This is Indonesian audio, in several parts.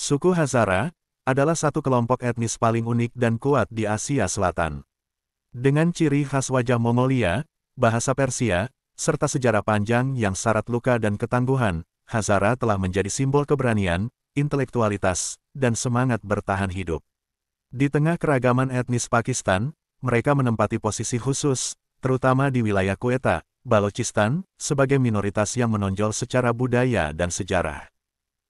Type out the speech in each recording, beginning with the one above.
Suku Hazara adalah satu kelompok etnis paling unik dan kuat di Asia Selatan. Dengan ciri khas wajah Mongolia, bahasa Persia, serta sejarah panjang yang syarat luka dan ketangguhan, Hazara telah menjadi simbol keberanian, intelektualitas, dan semangat bertahan hidup. Di tengah keragaman etnis Pakistan, mereka menempati posisi khusus, terutama di wilayah Quetta, Balochistan, sebagai minoritas yang menonjol secara budaya dan sejarah.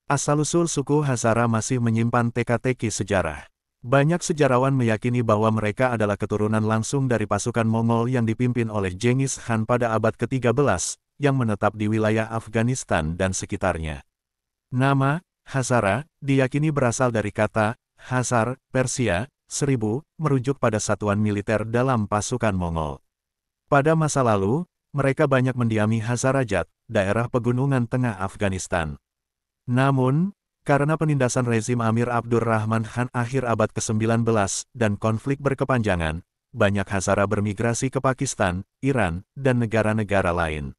Asal-usul suku Hazara masih menyimpan teka-teki sejarah. Banyak sejarawan meyakini bahwa mereka adalah keturunan langsung dari pasukan Mongol yang dipimpin oleh Genghis Khan pada abad ke-13, yang menetap di wilayah Afghanistan dan sekitarnya. Nama Hazara diyakini berasal dari kata Hazar, Persia, 1000, merujuk pada satuan militer dalam pasukan Mongol. Pada masa lalu, mereka banyak mendiami Hazarajat, daerah pegunungan tengah Afghanistan. Namun, karena penindasan rezim Amir Abdur Rahman Khan akhir abad ke-19 dan konflik berkepanjangan, banyak Hazara bermigrasi ke Pakistan, Iran, dan negara-negara lain.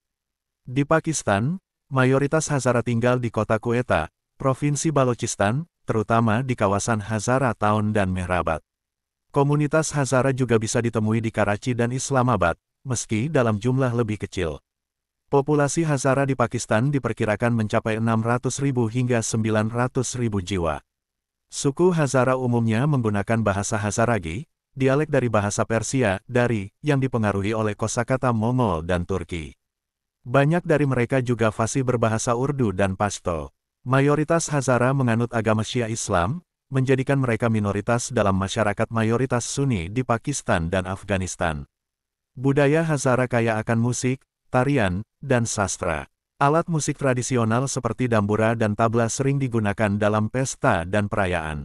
Di Pakistan, mayoritas Hazara tinggal di kota Quetta, Provinsi Balochistan, terutama di kawasan Hazara Town dan Mehrabad. Komunitas Hazara juga bisa ditemui di Karachi dan Islamabad, meski dalam jumlah lebih kecil. Populasi Hazara di Pakistan diperkirakan mencapai 600.000 hingga 900.000 jiwa. Suku Hazara umumnya menggunakan bahasa Hazaragi, dialek dari bahasa Persia, Dari, yang dipengaruhi oleh kosakata Mongol dan Turki. Banyak dari mereka juga fasih berbahasa Urdu dan Pashto. Mayoritas Hazara menganut agama Syiah Islam, menjadikan mereka minoritas dalam masyarakat mayoritas Sunni di Pakistan dan Afghanistan. Budaya Hazara kaya akan musik, tarian, dan sastra. Alat musik tradisional seperti dambura dan tabla sering digunakan dalam pesta dan perayaan.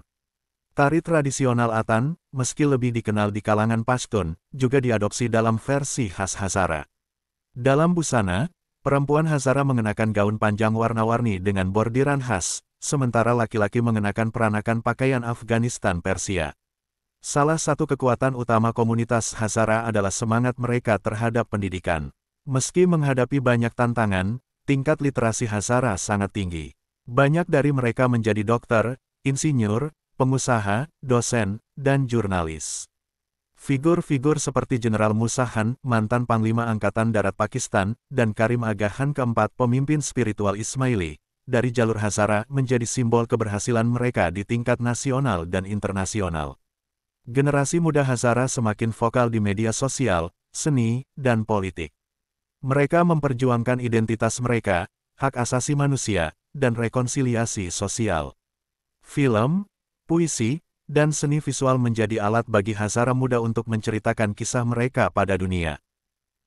Tari tradisional Atan, meski lebih dikenal di kalangan Pashtun, juga diadopsi dalam versi khas Hazara. Dalam busana, perempuan Hazara mengenakan gaun panjang warna-warni dengan bordiran khas, sementara laki-laki mengenakan peranakan pakaian Afghanistan Persia. Salah satu kekuatan utama komunitas Hazara adalah semangat mereka terhadap pendidikan. Meski menghadapi banyak tantangan, tingkat literasi Hazara sangat tinggi. Banyak dari mereka menjadi dokter, insinyur, pengusaha, dosen, dan jurnalis. Figur-figur seperti Jenderal Musa Khan, mantan Panglima Angkatan Darat Pakistan, dan Karim Aga Khan keempat, pemimpin spiritual Ismaili, dari jalur Hazara menjadi simbol keberhasilan mereka di tingkat nasional dan internasional. Generasi muda Hazara semakin vokal di media sosial, seni, dan politik. Mereka memperjuangkan identitas mereka, hak asasi manusia, dan rekonsiliasi sosial. Film, puisi, dan seni visual menjadi alat bagi Hazara muda untuk menceritakan kisah mereka pada dunia.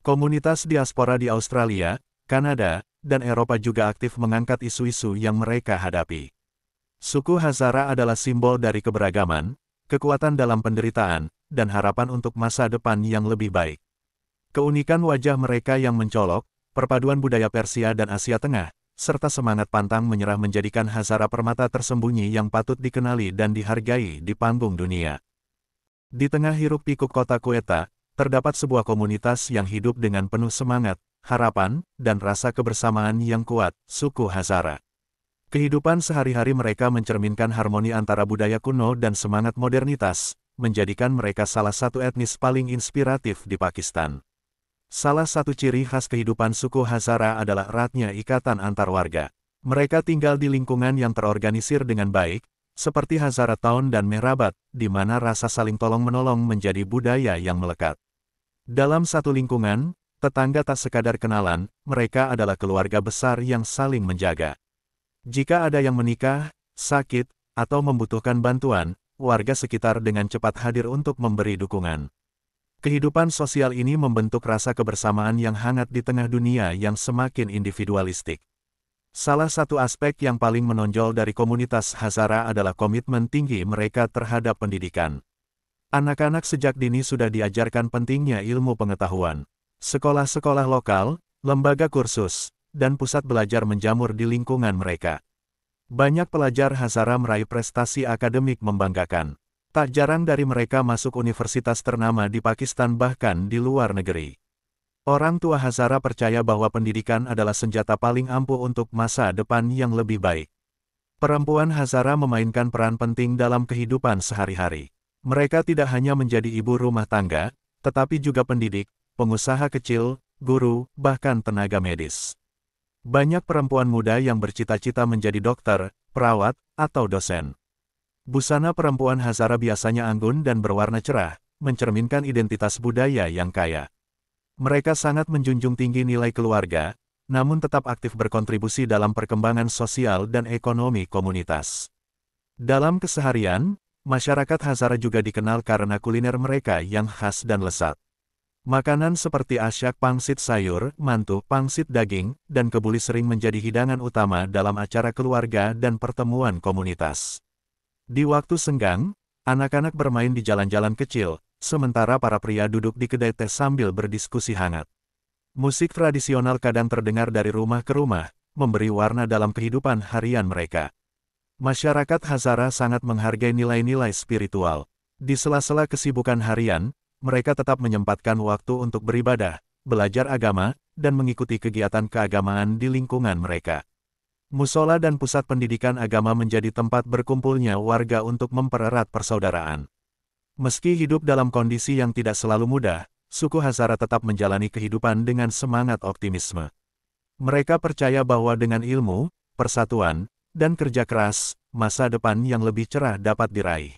Komunitas diaspora di Australia, Kanada, dan Eropa juga aktif mengangkat isu-isu yang mereka hadapi. Suku Hazara adalah simbol dari keberagaman, kekuatan dalam penderitaan, dan harapan untuk masa depan yang lebih baik. Keunikan wajah mereka yang mencolok, perpaduan budaya Persia dan Asia Tengah, serta semangat pantang menyerah menjadikan Hazara permata tersembunyi yang patut dikenali dan dihargai di panggung dunia. Di tengah hiruk-pikuk kota Quetta, terdapat sebuah komunitas yang hidup dengan penuh semangat, harapan, dan rasa kebersamaan yang kuat, suku Hazara. Kehidupan sehari-hari mereka mencerminkan harmoni antara budaya kuno dan semangat modernitas, menjadikan mereka salah satu etnis paling inspiratif di Pakistan. Salah satu ciri khas kehidupan suku Hazara adalah eratnya ikatan antar warga. Mereka tinggal di lingkungan yang terorganisir dengan baik, seperti Hazara Town dan Mehrabad, di mana rasa saling tolong-menolong menjadi budaya yang melekat. Dalam satu lingkungan, tetangga tak sekadar kenalan, mereka adalah keluarga besar yang saling menjaga. Jika ada yang menikah, sakit, atau membutuhkan bantuan, warga sekitar dengan cepat hadir untuk memberi dukungan. Kehidupan sosial ini membentuk rasa kebersamaan yang hangat di tengah dunia yang semakin individualistik. Salah satu aspek yang paling menonjol dari komunitas Hazara adalah komitmen tinggi mereka terhadap pendidikan. Anak-anak sejak dini sudah diajarkan pentingnya ilmu pengetahuan. Sekolah-sekolah lokal, lembaga kursus, dan pusat belajar menjamur di lingkungan mereka. Banyak pelajar Hazara meraih prestasi akademik membanggakan. Tak jarang dari mereka masuk universitas ternama di Pakistan bahkan di luar negeri. Orang tua Hazara percaya bahwa pendidikan adalah senjata paling ampuh untuk masa depan yang lebih baik. Perempuan Hazara memainkan peran penting dalam kehidupan sehari-hari. Mereka tidak hanya menjadi ibu rumah tangga, tetapi juga pendidik, pengusaha kecil, guru, bahkan tenaga medis. Banyak perempuan muda yang bercita-cita menjadi dokter, perawat, atau dosen. Busana perempuan Hazara biasanya anggun dan berwarna cerah, mencerminkan identitas budaya yang kaya. Mereka sangat menjunjung tinggi nilai keluarga, namun tetap aktif berkontribusi dalam perkembangan sosial dan ekonomi komunitas. Dalam keseharian, masyarakat Hazara juga dikenal karena kuliner mereka yang khas dan lezat. Makanan seperti asyak pangsit sayur, mantu pangsit daging, dan kebuli sering menjadi hidangan utama dalam acara keluarga dan pertemuan komunitas. Di waktu senggang, anak-anak bermain di jalan-jalan kecil, sementara para pria duduk di kedai teh sambil berdiskusi hangat. Musik tradisional kadang terdengar dari rumah ke rumah, memberi warna dalam kehidupan harian mereka. Masyarakat Hazara sangat menghargai nilai-nilai spiritual. Di sela-sela kesibukan harian, mereka tetap menyempatkan waktu untuk beribadah, belajar agama, dan mengikuti kegiatan keagamaan di lingkungan mereka. Musola dan pusat pendidikan agama menjadi tempat berkumpulnya warga untuk mempererat persaudaraan. Meski hidup dalam kondisi yang tidak selalu mudah, suku Hazara tetap menjalani kehidupan dengan semangat optimisme. Mereka percaya bahwa dengan ilmu, persatuan, dan kerja keras, masa depan yang lebih cerah dapat diraih.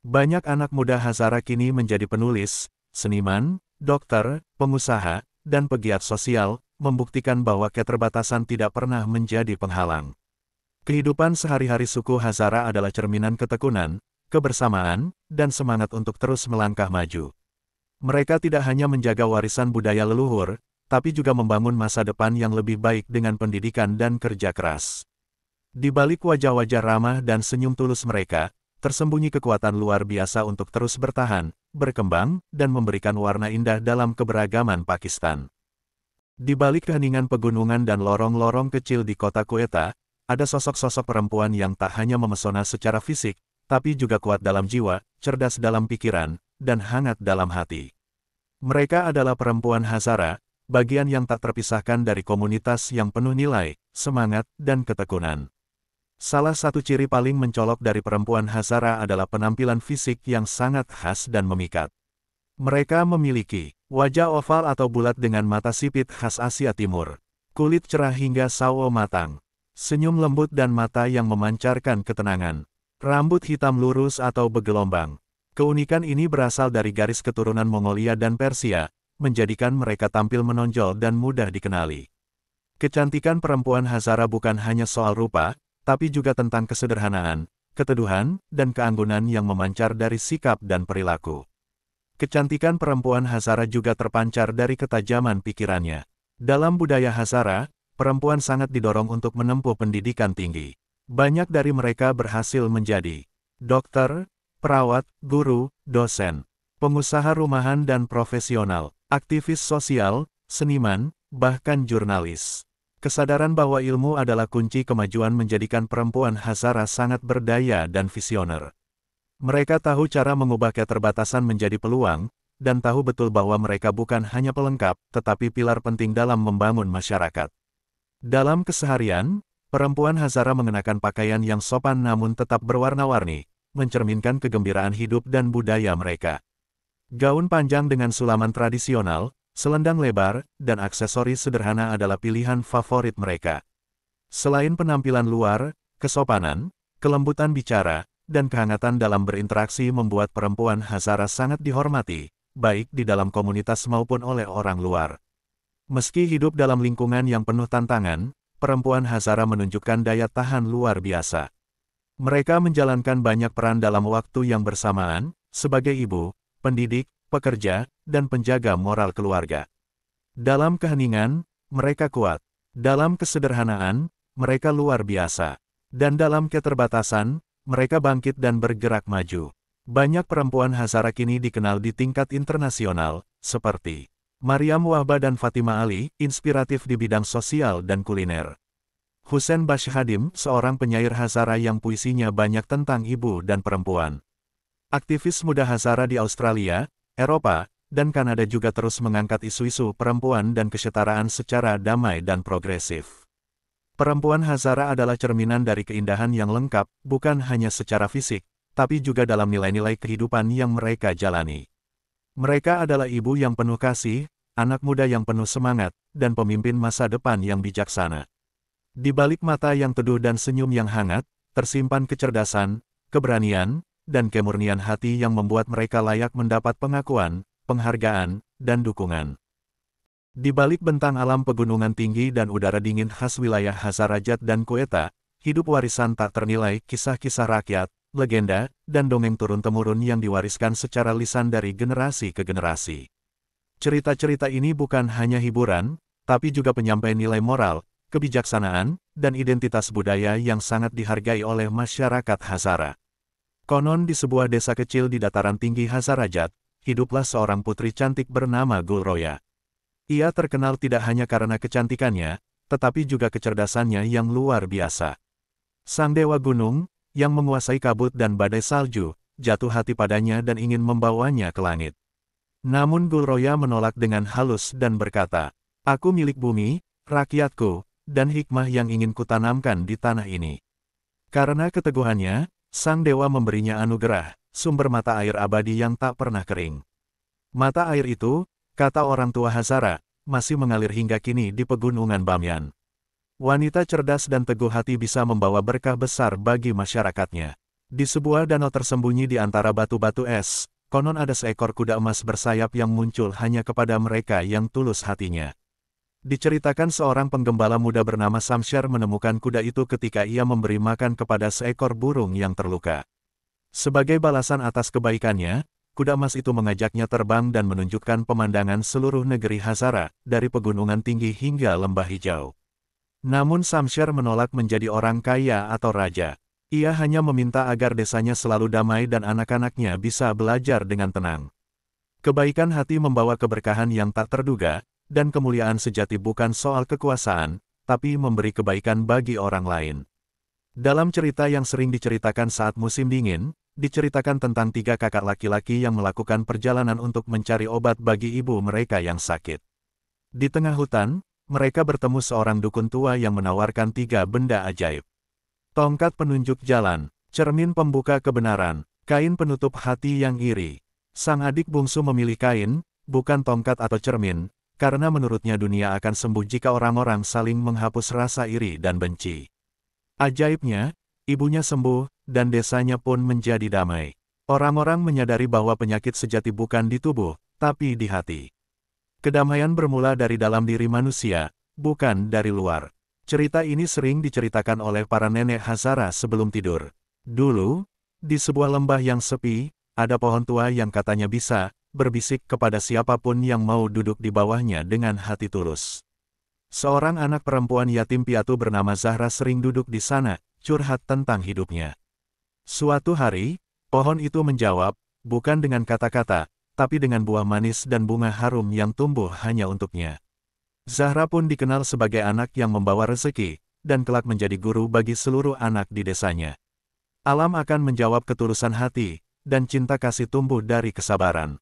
Banyak anak muda Hazara kini menjadi penulis, seniman, dokter, pengusaha, dan pegiat sosial, membuktikan bahwa keterbatasan tidak pernah menjadi penghalang. Kehidupan sehari-hari suku Hazara adalah cerminan ketekunan, kebersamaan, dan semangat untuk terus melangkah maju. Mereka tidak hanya menjaga warisan budaya leluhur, tapi juga membangun masa depan yang lebih baik dengan pendidikan dan kerja keras. Di balik wajah-wajah ramah dan senyum tulus mereka, tersembunyi kekuatan luar biasa untuk terus bertahan, berkembang, dan memberikan warna indah dalam keberagaman Pakistan. Di balik keheningan pegunungan dan lorong-lorong kecil di kota Quetta, ada sosok-sosok perempuan yang tak hanya memesona secara fisik, tapi juga kuat dalam jiwa, cerdas dalam pikiran, dan hangat dalam hati. Mereka adalah perempuan Hazara, bagian yang tak terpisahkan dari komunitas yang penuh nilai, semangat, dan ketekunan. Salah satu ciri paling mencolok dari perempuan Hazara adalah penampilan fisik yang sangat khas dan memikat. Mereka memiliki wajah oval atau bulat dengan mata sipit khas Asia Timur, kulit cerah hingga sawo matang, senyum lembut dan mata yang memancarkan ketenangan, rambut hitam lurus atau bergelombang. Keunikan ini berasal dari garis keturunan Mongolia dan Persia, menjadikan mereka tampil menonjol dan mudah dikenali. Kecantikan perempuan Hazara bukan hanya soal rupa, tapi juga tentang kesederhanaan, keteduhan, dan keanggunan yang memancar dari sikap dan perilaku. Kecantikan perempuan Hazara juga terpancar dari ketajaman pikirannya. Dalam budaya Hazara, perempuan sangat didorong untuk menempuh pendidikan tinggi. Banyak dari mereka berhasil menjadi dokter, perawat, guru, dosen, pengusaha rumahan dan profesional, aktivis sosial, seniman, bahkan jurnalis. Kesadaran bahwa ilmu adalah kunci kemajuan menjadikan perempuan Hazara sangat berdaya dan visioner. Mereka tahu cara mengubah keterbatasan menjadi peluang, dan tahu betul bahwa mereka bukan hanya pelengkap, tetapi pilar penting dalam membangun masyarakat. Dalam keseharian, perempuan Hazara mengenakan pakaian yang sopan namun tetap berwarna-warni, mencerminkan kegembiraan hidup dan budaya mereka. Gaun panjang dengan sulaman tradisional, selendang lebar, dan aksesoris sederhana adalah pilihan favorit mereka. Selain penampilan luar, kesopanan, kelembutan bicara, dan kehangatan dalam berinteraksi membuat perempuan Hazara sangat dihormati, baik di dalam komunitas maupun oleh orang luar. Meski hidup dalam lingkungan yang penuh tantangan, perempuan Hazara menunjukkan daya tahan luar biasa. Mereka menjalankan banyak peran dalam waktu yang bersamaan, sebagai ibu, pendidik, pekerja, dan penjaga moral keluarga. Dalam keheningan, mereka kuat. Dalam kesederhanaan, mereka luar biasa. Dan dalam keterbatasan, mereka bangkit dan bergerak maju. Banyak perempuan Hazara kini dikenal di tingkat internasional, seperti Maryam Wahba dan Fatima Ali, inspiratif di bidang sosial dan kuliner. Hussein Bashhadim, seorang penyair Hazara yang puisinya banyak tentang ibu dan perempuan. Aktivis muda Hazara di Australia, Eropa, dan Kanada juga terus mengangkat isu-isu perempuan dan kesetaraan secara damai dan progresif. Perempuan Hazara adalah cerminan dari keindahan yang lengkap, bukan hanya secara fisik, tapi juga dalam nilai-nilai kehidupan yang mereka jalani. Mereka adalah ibu yang penuh kasih, anak muda yang penuh semangat, dan pemimpin masa depan yang bijaksana. Di balik mata yang teduh dan senyum yang hangat, tersimpan kecerdasan, keberanian, dan kemurnian hati yang membuat mereka layak mendapat pengakuan, penghargaan, dan dukungan. Di balik bentang alam pegunungan tinggi dan udara dingin khas wilayah Hazarajat dan Quetta, hidup warisan tak ternilai kisah-kisah rakyat, legenda, dan dongeng turun-temurun yang diwariskan secara lisan dari generasi ke generasi. Cerita-cerita ini bukan hanya hiburan, tapi juga penyampaian nilai moral, kebijaksanaan, dan identitas budaya yang sangat dihargai oleh masyarakat Hazara. Konon di sebuah desa kecil di dataran tinggi Hazarajat, hiduplah seorang putri cantik bernama Gulroya. Ia terkenal tidak hanya karena kecantikannya, tetapi juga kecerdasannya yang luar biasa. Sang dewa gunung, yang menguasai kabut dan badai salju, jatuh hati padanya dan ingin membawanya ke langit. Namun Gulroya menolak dengan halus dan berkata, "Aku milik bumi, rakyatku, dan hikmah yang ingin kutanamkan di tanah ini." Karena keteguhannya, sang dewa memberinya anugerah, sumber mata air abadi yang tak pernah kering. Mata air itu, kata orang tua Hazara, masih mengalir hingga kini di pegunungan Bamyan. Wanita cerdas dan teguh hati bisa membawa berkah besar bagi masyarakatnya. Di sebuah danau tersembunyi di antara batu-batu es, konon ada seekor kuda emas bersayap yang muncul hanya kepada mereka yang tulus hatinya. Diceritakan seorang penggembala muda bernama Samsyar menemukan kuda itu ketika ia memberi makan kepada seekor burung yang terluka. Sebagai balasan atas kebaikannya, kuda emas itu mengajaknya terbang dan menunjukkan pemandangan seluruh negeri Hazara, dari pegunungan tinggi hingga lembah hijau. Namun Samsyar menolak menjadi orang kaya atau raja. Ia hanya meminta agar desanya selalu damai dan anak-anaknya bisa belajar dengan tenang. Kebaikan hati membawa keberkahan yang tak terduga, dan kemuliaan sejati bukan soal kekuasaan, tapi memberi kebaikan bagi orang lain. Dalam cerita yang sering diceritakan saat musim dingin, diceritakan tentang 3 kakak laki-laki yang melakukan perjalanan untuk mencari obat bagi ibu mereka yang sakit. Di tengah hutan, mereka bertemu seorang dukun tua yang menawarkan 3 benda ajaib. Tongkat penunjuk jalan, cermin pembuka kebenaran, kain penutup hati yang iri. Sang adik bungsu memilih kain, bukan tongkat atau cermin, karena menurutnya dunia akan sembuh jika orang-orang saling menghapus rasa iri dan benci. Ajaibnya, ibunya sembuh, dan desanya pun menjadi damai. Orang-orang menyadari bahwa penyakit sejati bukan di tubuh, tapi di hati. Kedamaian bermula dari dalam diri manusia, bukan dari luar. Cerita ini sering diceritakan oleh para nenek Hazara sebelum tidur. Dulu, di sebuah lembah yang sepi, ada pohon tua yang katanya bisa berbisik kepada siapapun yang mau duduk di bawahnya dengan hati tulus. Seorang anak perempuan yatim piatu bernama Zahra sering duduk di sana, curhat tentang hidupnya. Suatu hari, pohon itu menjawab, bukan dengan kata-kata, tapi dengan buah manis dan bunga harum yang tumbuh hanya untuknya. Zahra pun dikenal sebagai anak yang membawa rezeki, dan kelak menjadi guru bagi seluruh anak di desanya. Alam akan menjawab ketulusan hati, dan cinta kasih tumbuh dari kesabaran.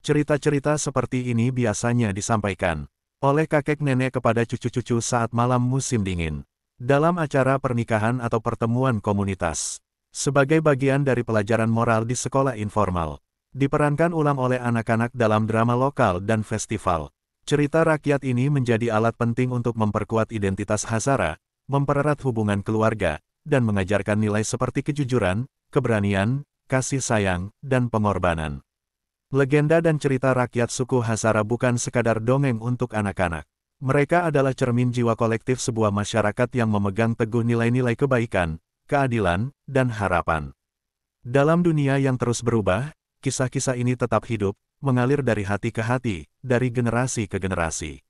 Cerita-cerita seperti ini biasanya disampaikan oleh kakek nenek kepada cucu-cucu saat malam musim dingin, dalam acara pernikahan atau pertemuan komunitas. Sebagai bagian dari pelajaran moral di sekolah informal, diperankan ulang oleh anak-anak dalam drama lokal dan festival. Cerita rakyat ini menjadi alat penting untuk memperkuat identitas Hazara, mempererat hubungan keluarga, dan mengajarkan nilai seperti kejujuran, keberanian, kasih sayang, dan pengorbanan. Legenda dan cerita rakyat suku Hazara bukan sekadar dongeng untuk anak-anak. Mereka adalah cermin jiwa kolektif sebuah masyarakat yang memegang teguh nilai-nilai kebaikan, keadilan, dan harapan. Dalam dunia yang terus berubah, kisah-kisah ini tetap hidup, mengalir dari hati ke hati, dari generasi ke generasi.